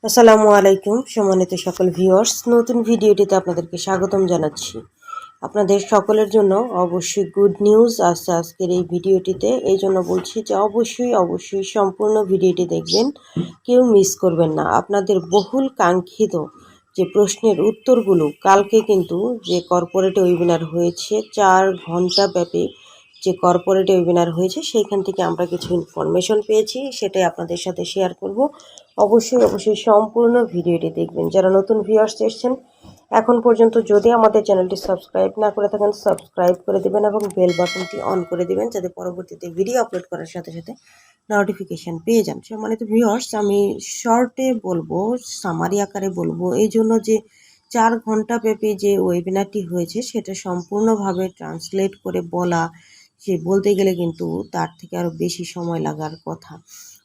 আসসালামু আলাইকুম সম্মানিত সকল ভিউয়ার্স, নতুন ভিডিওটিতে আপনাদেরকে স্বাগতম জানাচ্ছি। আপনাদের সকলের জন্য অবশ্যই গুড নিউজ আছে আজকের এই ভিডিওটিতে। এই জন্য বলছি যে অবশ্যই সম্পূর্ণ ভিডিওটি দেখবেন, কেউ মিস করবেন না। আপনাদের বহুল কাঙ্ক্ষিত যে প্রশ্নের উত্তরগুলো কালকে কিন্তু যে কর্পোরেট ওয়েবিনার হয়েছে 4 ঘন্টা ব্যাপী যে কর্পোরেট ওয়েবিনার হয়েছে সেইখান থেকে আমরা কিছু ইনফরমেশন পেয়েছি, সেটাই আপনাদের সাথে শেয়ার করব। অবশ্যই সম্পূর্ণ ভিডিওটি দেখবেন। যারা নতুন ভিউয়ার্স এসেছেন এখন পর্যন্ত যদি আমাদের চ্যানেলটি সাবস্ক্রাইব না করে থাকেন সাবস্ক্রাইব করে দেবেন এবং বেল বাটনটি অন করে দেবেন, যাতে পরবর্তীতে ভিডিও আপলোড করার সাথে সাথে নোটিফিকেশান পেয়ে যান। সম্মানিত ভিউয়ার্স, আমি শর্টে বলবো, সামারি আকারে বলবো, এই জন্য যে 4 ঘন্টা ব্যাপী যে ওয়েবিনারটি হয়েছে সেটা সম্পূর্ণভাবে ট্রান্সলেট করে বলা, সে বলতে গেলে কিন্তু তার থেকে আরও বেশি সময় লাগার কথা।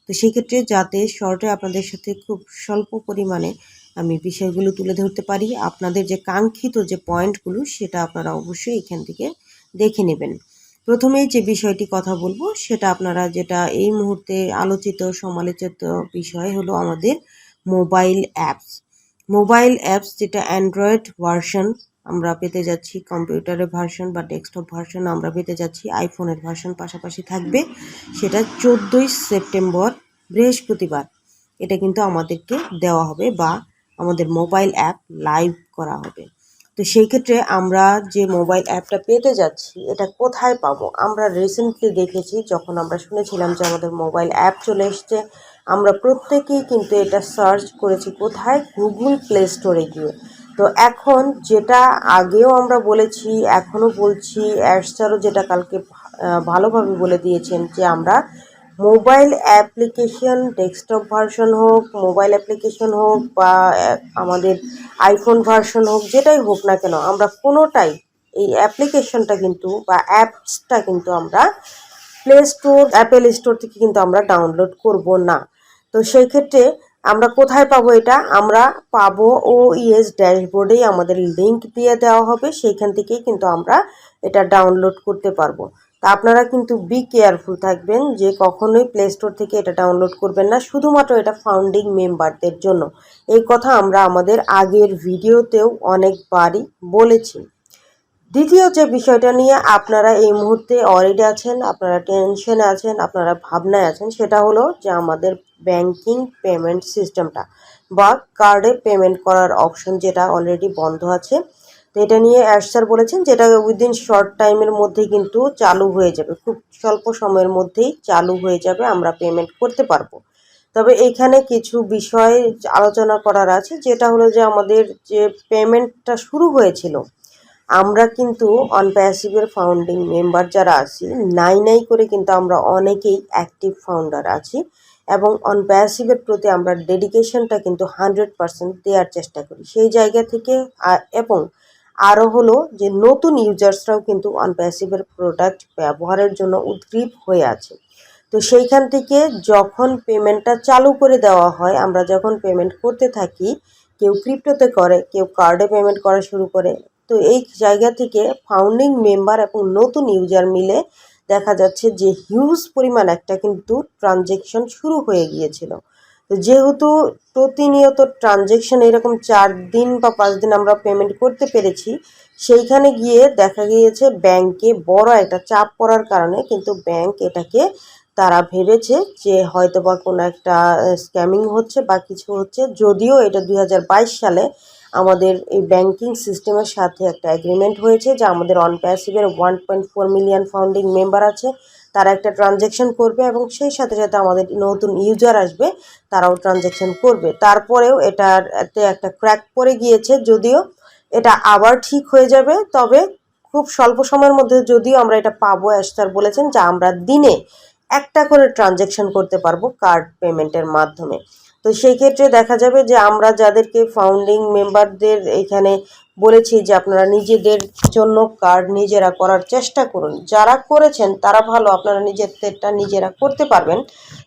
তো সেই ক্ষেত্রে যাতে শর্টে আপনাদের সাথে খুব স্বল্প পরিমাণে আমি বিষয়গুলো তুলে ধরতে পারি, আপনাদের যে কাঙ্ক্ষিত যে পয়েন্টগুলো সেটা আপনারা অবশ্যই এখান থেকে দেখে নেবেন। প্রথমেই যে বিষয়টি কথা বলবো সেটা আপনারা যেটা এই মুহূর্তে আলোচিত সমালোচিত বিষয় হলো আমাদের মোবাইল অ্যাপস যেটা অ্যান্ড্রয়েড ভার্সন আমরা পেতে যাচ্ছি, কম্পিউটারের ভার্সন বা ডেস্কটপ ভার্সন আমরা পেতে যাচ্ছি, আইফোনের ভার্সন পাশাপাশি থাকবে। সেটা 14ই সেপ্টেম্বর বৃহস্পতিবার এটা কিন্তু আমাদেরকে দেওয়া হবে বা আমাদের মোবাইল অ্যাপ লাইভ করা হবে। তো সেই ক্ষেত্রে আমরা যে মোবাইল অ্যাপটা পেতে যাচ্ছি এটা কোথায় পাবো? আমরা রিসেন্টলি দেখেছি, যখন আমরা শুনেছিলাম যে আমাদের মোবাইল অ্যাপ চলে এসছে, আমরা প্রত্যেকেই কিন্তু এটা সার্চ করেছি কোথায়? গুগল প্লে স্টোরে গিয়ে। তো এখন যেটা আগেও আমরা বলেছি, এখনও বলছি, অ্যাডসারও যেটা কালকে ভালোভাবে বলে দিয়েছেন যে আমরা মোবাইল অ্যাপ্লিকেশন ডেস্কটপ ভার্সন হোক, মোবাইল অ্যাপ্লিকেশন হোক বা আমাদের আইফোন ভার্সন হোক, যেটাই হোক না কেন, আমরা কোনোটাই এই অ্যাপ্লিকেশনটা কিন্তু বা অ্যাপসটা কিন্তু আমরা প্লে স্টোর অ্যাপেল স্টোর থেকে কিন্তু আমরা ডাউনলোড করব না। তো সেই ক্ষেত্রে আমরা কোথায় পাবো এটা? আমরা পাবো ওইএস ড্যাশবোর্ডেই আমাদের লিঙ্ক দিয়ে দেওয়া হবে, সেইখান থেকেই কিন্তু আমরা এটা ডাউনলোড করতে পারবো। তা আপনারা কিন্তু বি কেয়ারফুল থাকবেন যে কখনোই প্লে স্টোর থেকে এটা ডাউনলোড করবেন না, শুধুমাত্র এটা ফাউন্ডিং মেম্বারদের জন্য। এই কথা আমরা আমাদের আগের ভিডিওতেও অনেকবারই বলেছি। দ্বিতীয় যে বিষয়টা নিয়ে আপনারা এই মুহূর্তে অলরেডি আছেন, আপনারা টেনশনে আছেন, আপনারা ভাবনায় আছেন, সেটা হলো যে আমাদের ব্যাংকিং পেমেন্ট সিস্টেমটা বা কার্ডে পেমেন্ট করার অপশন যেটা অলরেডি বন্ধ আছে। তো এটা নিয়ে স্যার বলেছেন যেটা উইদিন শর্ট টাইমের মধ্যেই কিন্তু চালু হয়ে যাবে, খুব স্বল্প সময়ের মধ্যেই চালু হয়ে যাবে, আমরা পেমেন্ট করতে পারবো। তবে এইখানে কিছু বিষয় আলোচনা করার আছে, যেটা হলো যে আমাদের যে পেমেন্টটা শুরু হয়েছিল, আমরা কিন্তু অনপ্যাসিভের ফাউন্ডিং মেম্বার যারা আছি, নাই করে কিন্তু আমরা অনেকেই অ্যাক্টিভ ফাউন্ডার আছি এবং অনপ্যাসিভের প্রতি আমরা ডেডিকেশনটা কিন্তু 100% দেওয়ার চেষ্টা করি সেই জায়গা থেকে। এবং আরও হলো যে নতুন ইউজার্সরাও কিন্তু অনপ্যাসিভের প্রোডাক্ট ব্যবহারের জন্য উদ্গ্রীব হয়ে আছে। তো সেইখান থেকে যখন পেমেন্টটা চালু করে দেওয়া হয়, আমরা যখন পেমেন্ট করতে থাকি, কেউ ক্রিপ্টোতে করে, কেউ কার্ডে পেমেন্ট করা শুরু করে। তো এই জায়গা থেকে ফাউন্ডিং মেম্বার এবং নতুন ইউজার মিলে দেখা যাচ্ছে যে হিউজ পরিমাণ একটা কিন্তু ট্রানজেকশন শুরু হয়ে গিয়েছিল। তো যেহেতু প্রতিনিয়ত ট্রানজেকশন এরকম 4 দিন বা 5 দিন আমরা পেমেন্ট করতে পেরেছি, সেইখানে গিয়ে দেখা গিয়েছে ব্যাংকে বড় একটা চাপ পড়ার কারণে কিন্তু ব্যাংক এটাকে তারা ভেবেছে যে হয়তো বা কোনো একটা স্ক্যামিং হচ্ছে বা কিছু হচ্ছে। যদিও এটা 2022 সালে আমাদের এই ব্যাংকিং সিস্টেমের সাথে একটা এগ্রিমেন্ট হয়েছে যে আমাদের অনপ্যাসিভের 1.4 মিলিয়ন ফাউন্ডিং মেম্বার আছে, তারা একটা ট্রানজ্যাকশন করবে এবং সেই সাথে সাথে আমাদের নতুন ইউজার আসবে, তারাও ট্রানজ্যাকশন করবে। তারপরেও এটাতে একটা ক্র্যাক পড়ে গিয়েছে, যদিও এটা আবার ঠিক হয়ে যাবে, তবে খুব স্বল্প সময়ের মধ্যে যদিও আমরা এটা পাবো। স্যার বলেছেন যে আমরা দিনে একটা করে ট্রানজ্যাকশন করতে পারবো কার্ড পেমেন্টের মাধ্যমে। তো সেই ক্ষেত্রে দেখা যাবে যে আমরা যাদেরকে ফাউন্ডিং মেম্বারদের এখানে বলেছি যে আপনারা নিজেদের জন্য কার্ড নিজেরা করার চেষ্টা করুন, যারা করেছেন তারা ভালো, আপনারা নিজেদেরটা নিজেরা করতে পারবেন।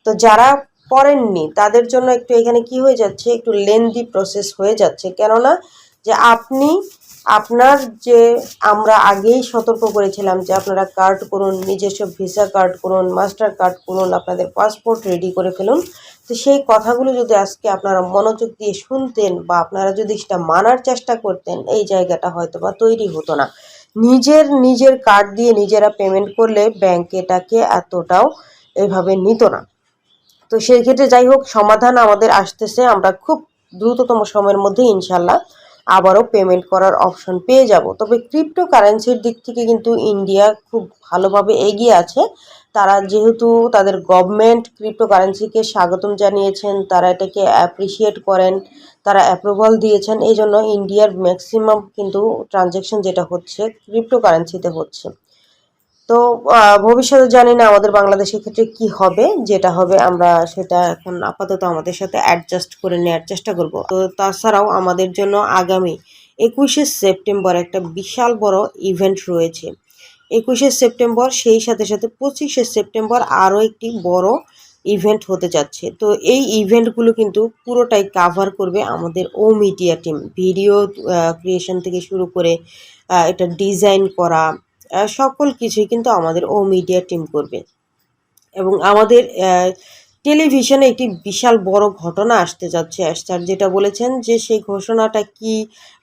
তো যারা করেননি তাদের জন্য একটু এখানে কি হয়ে যাচ্ছে, একটু লেন্দি প্রসেস হয়ে যাচ্ছে। কেননা যে আপনি আপনার যে আমরা আগেই সতর্ক করেছিলাম যে আপনারা কার্ড করুন, নিজস্ব ভিসা কার্ড করুন, মাস্টার কার্ড করুন, আপনাদের পাসপোর্ট রেডি করে ফেলুন। তো সেই কথাগুলো যদি আজকে আপনারা মনোযোগ দিয়ে শুনতেন বা আপনারা যদি সেটা মানার চেষ্টা করতেন, এই জায়গাটা হয়তো বা তৈরি হতো না। নিজের কার্ড দিয়ে নিজেরা পেমেন্ট করলে ব্যাংক এটাকে এতটাও এভাবে নিত না। তো সেই ক্ষেত্রে যাই হোক, সমাধান আমাদের আসতেছে। আমরা খুব দ্রুততম সময়ের মধ্যে ইনশাল্লাহ আবারও পেমেন্ট করার অপশন পেয়ে যাব। তবে ক্রিপ্টো কারেন্সির দিক থেকে কিন্তু ইন্ডিয়া খুব ভালোভাবে এগিয়ে আছে। তারা যেহেতু তাদের গভর্নমেন্ট ক্রিপ্টো কারেন্সিকে স্বাগতম জানিয়েছেন, তারা এটাকে অ্যাপ্রিসিয়েট করেন, তারা অ্যাপ্রুভাল দিয়েছেন, এই জন্য ইন্ডিয়ার ম্যাক্সিমাম কিন্তু ট্রানজ্যাকশন যেটা হচ্ছে ক্রিপ্টো কারেন্সিতে হচ্ছে। তো ভবিষ্যতে জানি না আমাদের বাংলাদেশের ক্ষেত্রে কি হবে, যেটা হবে আমরা সেটা এখন আপাতত আমাদের সাথে অ্যাডজাস্ট করে নেওয়ার চেষ্টা করব। তো তাছাড়াও আমাদের জন্য আগামী 21শে সেপ্টেম্বর একটা বিশাল বড় ইভেন্ট রয়েছে। 21শে সেপ্টেম্বর, সেই সাথে সাথে 25শে সেপ্টেম্বর আরও একটি বড় ইভেন্ট হতে যাচ্ছে। তো এই ইভেন্টগুলো কিন্তু পুরোটাই কাভার করবে আমাদের ও মিডিয়া টিম। ভিডিও ক্রিয়েশন থেকে শুরু করে এটা ডিজাইন করা, সকল কিছুই কিন্তু আমাদের ও মিডিয়া টিম করবে। এবং আমাদের টেলিভিশনে একটি বিশাল বড় ঘটনা আসতে যাচ্ছে। স্যার যেটা বলেছেন যে সেই ঘোষণাটা কি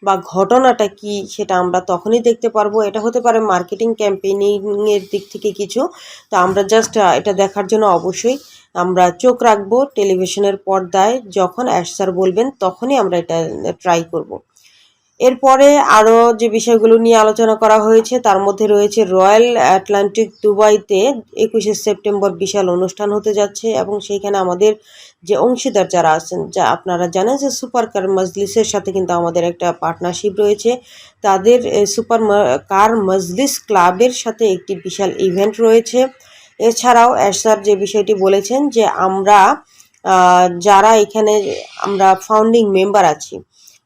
বা ঘটনাটা কি সেটা আমরা তখনই দেখতে পারবো। এটা হতে পারে মার্কেটিং ক্যাম্পেইনিংয়ের দিক থেকে কিছু। তো আমরা জাস্ট এটা দেখার জন্য অবশ্যই আমরা চোখ রাখবো টেলিভিশনের পর্দায়। যখন স্যার বলবেন তখনই আমরা এটা ট্রাই করব। এরপরে আরও যে বিষয়গুলো নিয়ে আলোচনা করা হয়েছে তার মধ্যে রয়েছে রয়্যাল আটলান্টিক দুবাইতে 21শে সেপ্টেম্বর বিশাল অনুষ্ঠান হতে যাচ্ছে এবং সেইখানে আমাদের যে অংশীদার যারা আছেন, যা আপনারা জানেন যে সুপার কার মজলিসের সাথে কিন্তু আমাদের একটা পার্টনারশিপ রয়েছে। তাদের সুপার কার মজলিস ক্লাবের সাথে একটি বিশাল ইভেন্ট রয়েছে। এছাড়াও স্যার যে বিষয়টি বলেছেন যে আমরা যারা এখানে আমরা ফাউন্ডিং মেম্বার আছি,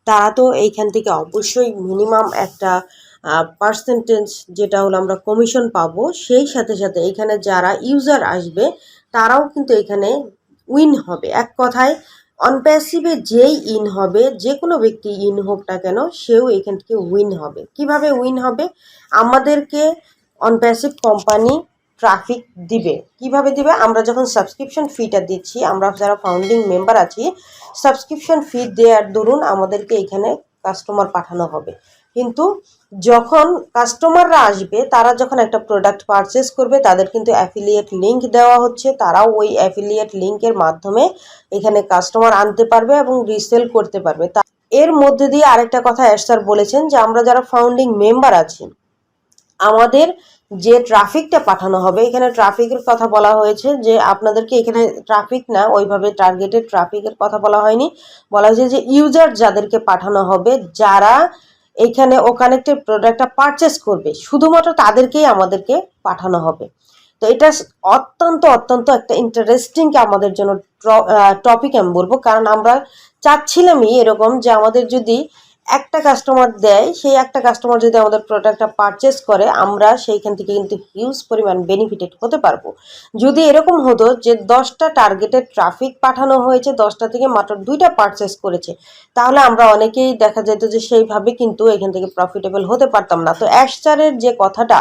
তারা তো এইখান থেকে অবশ্যই মিনিমাম একটা পার্সেন্টেজ যেটা হলো আমরা কমিশন পাবো। সেই সাথে সাথে এখানে যারা ইউজার আসবে তারাও কিন্তু এখানে উইন হবে। এক কথায় অনপ্যাসিভে যেই ইন হবে, যে কোনো ব্যক্তি ইন হোক না কেন, সেও এখান থেকে উইন হবে। কিভাবে উইন হবে? আমাদেরকে অনপ্যাসিভ কোম্পানি ট্রাফিক দিবে। কিভাবে দিবে? আমরা যখন সাবস্ক্রিপশন ফিটা দিচ্ছি, আমরা যারা ফাউন্ডিং মেম্বার আছি, সাবস্ক্রিপশন ফি দেওয়ার দরুন আমাদেরকে এখানে কাস্টমার পাঠানো হবে। কিন্তু যখন কাস্টমাররা আসবে, তারা যখন একটা প্রোডাক্ট পারচেস করবে, তাদের কিন্তু অ্যাফিলিয়েট লিঙ্ক দেওয়া হচ্ছে। তারাও ওই অ্যাফিলিয়েট লিঙ্কের মাধ্যমে এখানে কাস্টমার আনতে পারবে এবং রিসেল করতে পারবে। এর মধ্যে দিয়ে আরেকটা কথা স্যার বলেছেন যে আমরা যারা ফাউন্ডিং মেম্বার আছি, আমাদের যে ট্রাফিকটা পাঠানো হবে, এখানে ট্রাফিকের কথা বলা হয়েছে যে আপনাদেরকে এখানে ট্রাফিক না, ওইভাবে টার্গেটেড ট্রাফিকের কথা বলা হয়নি। বলা হয়েছে যে ইউজার যাদেরকে পাঠানো হবে, যারা এখানে ও কানেক্টেড প্রোডাক্টটা পারচেস করবে, শুধুমাত্র তাদেরকেই আমাদেরকে পাঠানো হবে। তো এটা অত্যন্ত একটা ইন্টারেস্টিং আমাদের জন্য টপিক আমি বলবো। কারণ আমরা চাচ্ছিলামই এরকম যে আমাদের যদি একটা কাস্টমার দেয়, সেই একটা কাস্টমার যদি আমাদের প্রোডাক্টটা পারচেস করে, আমরা সেইখান থেকে কিন্তু হিউজ পরিমাণ বেনিফিটেড হতে পারবো। যদি এরকম হতো যে 10টা টার্গেটেড ট্রাফিক পাঠানো হয়েছে, 10টা থেকে মাত্র 2টা পারচেস করেছে, তাহলে আমরা অনেকেই দেখা যেত যে সেইভাবে কিন্তু এখান থেকে প্রফিটেবল হতে পারতাম না। তো অ্যাশচারের যে কথাটা,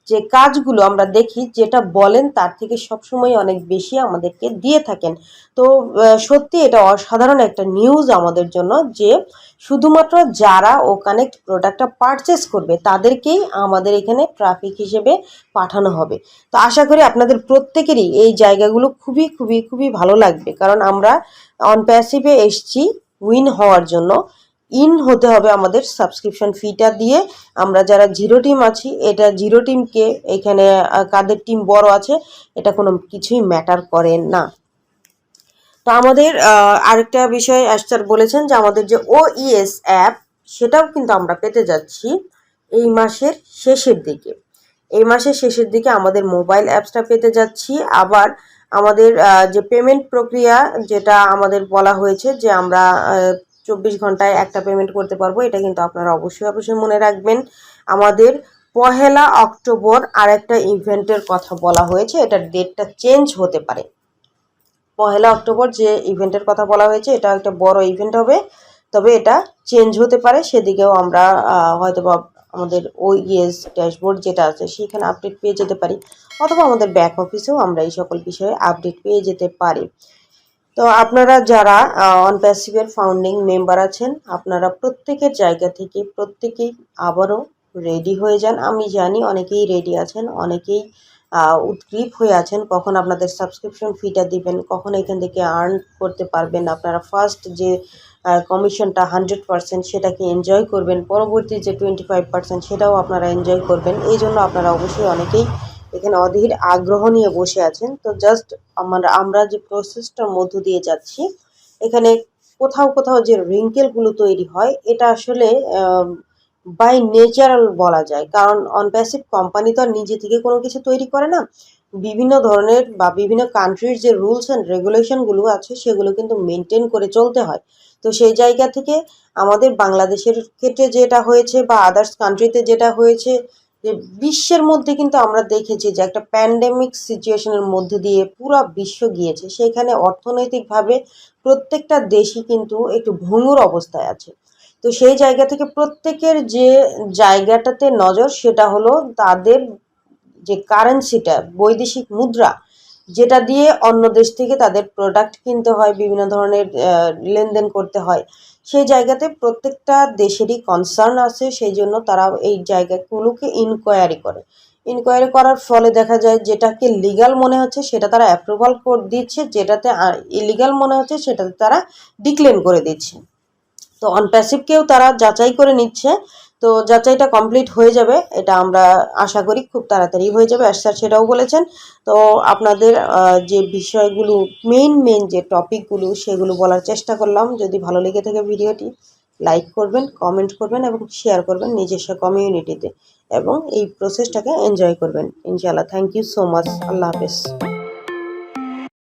যে কাজগুলো আমরা দেখি, যেটা বলেন তার থেকে সবসময় অনেক বেশি আমাদেরকে দিয়ে থাকেন। তো সত্যি এটা অসাধারণ একটা নিউজ আমাদের জন্য যে শুধুমাত্র যারা ও কানেক্ট প্রোডাক্টটা পারচেস করবে তাদেরকেই আমাদের এখানে ট্রাফিক হিসেবে পাঠানো হবে। তো আশা করি আপনাদের প্রত্যেকেরই এই জায়গাগুলো খুবই ভালো লাগবে। কারণ আমরা অনপ্যাসিভে এসছি উইন হওয়ার জন্য। ইন হতে হবে আমাদের সাবস্ক্রিপশন ফিটা দিয়ে। আমরা যারা জিরো টিম আছি, এটা জিরো টিমকে এখানে কাদের টিম বড় আছে এটা কোনো কিছুই ম্যাটার করে না। তো আমাদের আরেকটা বিষয় স্যার বলেছেন যে আমাদের যে ওইএস অ্যাপ, সেটাও কিন্তু আমরা পেতে যাচ্ছি এই মাসের শেষের দিকে। এই মাসের শেষের দিকে আমাদের মোবাইল অ্যাপসটা পেতে যাচ্ছি। আবার আমাদের যে পেমেন্ট প্রক্রিয়া, যেটা আমাদের বলা হয়েছে যে আমরা 24 ঘন্টায় একটা পেমেন্ট করতে পারবো, এটা কিন্তু আপনারা অবশ্যই মনে রাখবেন। আমাদের 1 অক্টোবর আরেকটা ইভেন্টের কথা বলা হয়েছে, এটার ডেটটা চেঞ্জ হতে পারে। 1 অক্টোবর যে ইভেন্টের কথা বলা হয়েছে, এটা একটা বড় ইভেন্ট হবে, তবে এটা চেঞ্জ হতে পারে। সেদিকেও আমরা হয়তোবা আমাদের ওইএস ড্যাশবোর্ড যেটা আছে সেখানে আপডেট পেয়ে যেতে পারি, অথবা আমাদের ব্যাক অফিসেও আমরা এই সকল বিষয়ে আপডেট পেয়ে যেতে পারি। তো আপনারা যারা অনপ্যাসিভের ফাউন্ডিং মেম্বার আছেন, আপনারা প্রত্যেকের জায়গা থেকে প্রত্যেকেই আবারও রেডি হয়ে যান। আমি জানি অনেকেই রেডি আছেন, অনেকেই উদ্গ্রীব হয়ে আছেন কখন আপনাদের সাবস্ক্রিপশন ফিটা দিবেন, কখন এখান থেকে আর্ন করতে পারবেন, আপনারা ফার্স্ট যে কমিশনটা 100% সেটাকে এনজয় করবেন, পরবর্তী যে 25% সেটাও আপনারা এনজয় করবেন। এই জন্য আপনারা অবশ্যই অনেকেই এখানে অধীর আগ্রহ নিয়ে বসে আছেন। তো জাস্ট আমরা যে প্রসেসটার মধ্য দিয়ে যাচ্ছি, এখানে কোথাও কোথাও যে রিঙ্কেলগুলো তৈরি হয়, এটা আসলে বাই নেচারাল বলা যায়। কারণ অনপ্যাসিভ কোম্পানি তো আর নিজে থেকে কোনো কিছু তৈরি করে না। বিভিন্ন ধরনের বা বিভিন্ন কান্ট্রির যে রুলস অ্যান্ড রেগুলেশনগুলো আছে সেগুলো কিন্তু মেনটেন করে চলতে হয়। তো সেই জায়গা থেকে আমাদের বাংলাদেশের ক্ষেত্রে যেটা হয়েছে বা আদার্স কান্ট্রিতে যেটা হয়েছে, যে বিশ্বের মধ্যে কিন্তু আমরা দেখেছি যে একটা প্যান্ডেমিক সিচুয়েশনের মধ্যে দিয়ে পুরো বিশ্ব গিয়েছে। সেখানে অর্থনৈতিকভাবে প্রত্যেকটা দেশই কিন্তু একটু ভঙ্গুর অবস্থায় আছে। তো সেই জায়গা থেকে প্রত্যেকের যে জায়গাটাতে নজর, সেটা হলো তাদের যে কারেন্সিটা, বৈদেশিক মুদ্রা, যেটা দিয়ে অন্য দেশ থেকে তাদের প্রোডাক্ট কিনতে হয়, বিভিন্ন ধরনের লেনদেন করতে হয়। সেই জায়গাতে প্রত্যেকটা দেশেরই কনসার্ন আছে, সেই জন্য তারা এই জায়গাগুলোকে ইনকোয়ারি করে। ইনকোয়ারি করার ফলে দেখা যায় যেটাকে লিগাল মনে হচ্ছে সেটা তারা অ্যাপ্রুভাল করে দিচ্ছে, যেটাতে ইলিগাল মনে হচ্ছে সেটাতে তারা ডিক্লেন করে দিচ্ছে। তো অনপ্যাসিভকেও তারা যাচাই করে নিচ্ছে। তো যাচাইটা কমপ্লিট হয়ে যাবে, এটা আমরা আশা করি খুব তাড়াতাড়ি হয়ে যাবে। স্যার সেটাও বলেছেন। তো আপনাদের যে বিষয়গুলো, মেইন যে টপিকগুলো, সেগুলো বলার চেষ্টা করলাম। যদি ভালো লেগে থাকে ভিডিওটি, লাইক করবেন, কমেন্ট করবেন এবং শেয়ার করবেন নিজস্ব কমিউনিটিতে, এবং এই প্রসেসটাকে এনজয় করবেন ইনশাআল্লাহ। Thank you so much. Allah হাফেজ।